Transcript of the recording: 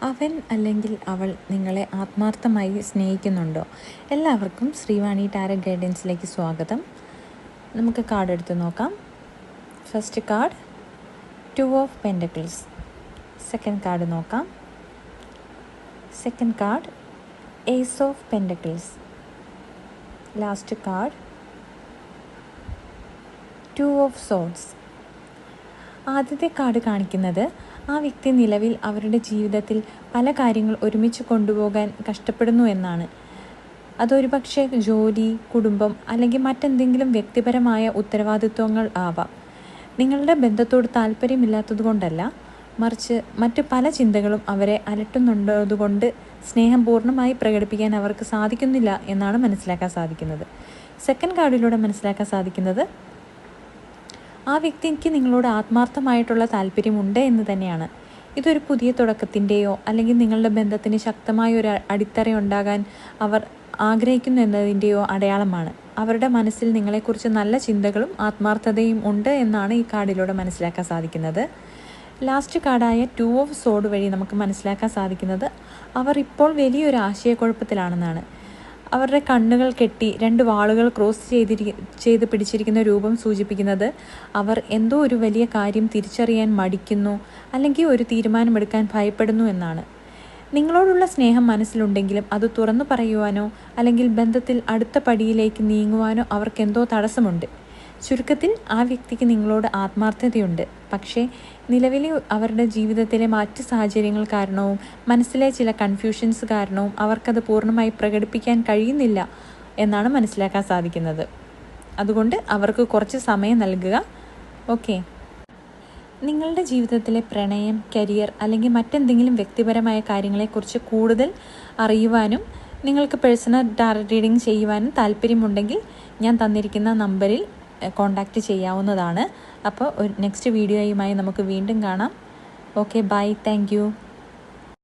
അവൻ അല്ലെങ്കിൽ അവൾ നിങ്ങളെ ആത്മാർത്ഥമായി സ്നേഹിക്കുന്നുണ്ടോ? എല്ലാവർക്കും ശ്രീവാണി ടാരോ ഗൈഡൻസിലേക്ക് സ്വാഗതം. നമുക്ക് കാർഡ് എടുത്ത് നോക്കാം. First card 2 of pentacles. Second card നോക്കാം. Second card ace of pentacles. Last card 2 of swords. ആദ്യത്തെ കാർഡ് കാണിക്കുന്നത് ആ വ്യക്തി നിലവിൽ അവരുടെ ജീവിതത്തിൽ പല കാര്യങ്ങൾ ഒരുമിച്ച് കൊണ്ടുപോകാൻ കഷ്ടപ്പെടുന്നു എന്നാണ്. അതൊരു പക്ഷേ ജോലി, കുടുംബം അല്ലെങ്കിൽ മറ്റെന്തെങ്കിലും വ്യക്തിപരമായ ഉത്തരവാദിത്വങ്ങൾ ആവാം. നിങ്ങളുടെ ബന്ധത്തോട് താല്പര്യമില്ലാത്തതുകൊണ്ടല്ല, മറിച്ച് മറ്റ് പല ചിന്തകളും അവരെ അലട്ടുന്നുണ്ടതുകൊണ്ട് സ്നേഹം പൂർണ്ണമായി പ്രകടിപ്പിക്കാൻ അവർക്ക് സാധിക്കുന്നില്ല എന്നാണ് മനസ്സിലാക്കാൻ സാധിക്കുന്നത്. സെക്കൻഡ് കാർഡിലൂടെ മനസ്സിലാക്കാൻ സാധിക്കുന്നത് ആ വ്യക്തിക്ക് നിങ്ങളോട് ആത്മാർത്ഥമായിട്ടുള്ള താല്പര്യമുണ്ട് എന്ന് തന്നെയാണ്. ഇതൊരു പുതിയ തുടക്കത്തിൻ്റെയോ അല്ലെങ്കിൽ നിങ്ങളുടെ ബന്ധത്തിന് ശക്തമായ ഒരു അടിത്തറ ഉണ്ടാകാൻ അവർ ആഗ്രഹിക്കുന്നു എന്നതിൻ്റെയോ അടയാളമാണ്. അവരുടെ മനസ്സിൽ നിങ്ങളെക്കുറിച്ച് നല്ല ചിന്തകളും ആത്മാർത്ഥതയും ഉണ്ട് എന്നാണ് ഈ കാർഡിലൂടെ മനസ്സിലാക്കാൻ സാധിക്കുന്നത്. ലാസ്റ്റ് കാർഡായ 2 ഓഫ് സോഡ് വഴി നമുക്ക് മനസ്സിലാക്കാൻ സാധിക്കുന്നത് അവർ ഇപ്പോൾ വലിയൊരു ആശയക്കുഴപ്പത്തിലാണെന്നാണ്. അവരുടെ കണ്ണുകൾ കെട്ടി 2 വാളുകൾ ക്രോസ് ചെയ്ത് പിടിച്ചിരിക്കുന്ന രൂപം സൂചിപ്പിക്കുന്നത് അവർ എന്തോ ഒരു വലിയ കാര്യം തിരിച്ചറിയാൻ മടിക്കുന്നു അല്ലെങ്കിൽ ഒരു തീരുമാനമെടുക്കാൻ ഭയപ്പെടുന്നു എന്നാണ്. നിങ്ങളോടുള്ള സ്നേഹം മനസ്സിലുണ്ടെങ്കിലും അത് തുറന്നു പറയുവാനോ അല്ലെങ്കിൽ ബന്ധത്തിൽ അടുത്ത പടിയിലേക്ക് നീങ്ങുവാനോ അവർക്കെന്തോ തടസ്സമുണ്ട്. ചുരുക്കത്തിൽ ആ വ്യക്തിക്ക് നിങ്ങളോട് ആത്മാർത്ഥതയുണ്ട്, പക്ഷേ നിലവിലെ അവരുടെ ജീവിതത്തിലെ മറ്റ് സാഹചര്യങ്ങൾ കാരണവും മനസ്സിലെ ചില കൺഫ്യൂഷൻസ് കാരണവും അവർക്കത് പൂർണ്ണമായി പ്രകടിപ്പിക്കാൻ കഴിയുന്നില്ല എന്നാണ് മനസ്സിലാക്കാൻ സാധിക്കുന്നത്. അതുകൊണ്ട് അവർക്ക് കുറച്ച് സമയം നൽകുക. ഓക്കെ. നിങ്ങളുടെ ജീവിതത്തിലെ പ്രണയം, കരിയർ അല്ലെങ്കിൽ മറ്റെന്തെങ്കിലും വ്യക്തിപരമായ കാര്യങ്ങളെക്കുറിച്ച് കൂടുതൽ അറിയുവാനും നിങ്ങൾക്ക് പേഴ്സണൽ ടാരോ റീഡിംഗ് ചെയ്യുവാനും താല്പര്യമുണ്ടെങ്കിൽ ഞാൻ തന്നിരിക്കുന്ന നമ്പറിൽ കോൺടാക്റ്റ് ചെയ്യാവുന്നതാണ്. അപ്പോൾ നെക്സ്റ്റ് വീഡിയോയുമായി നമുക്ക് വീണ്ടും കാണാം. Okay, bye, thank U.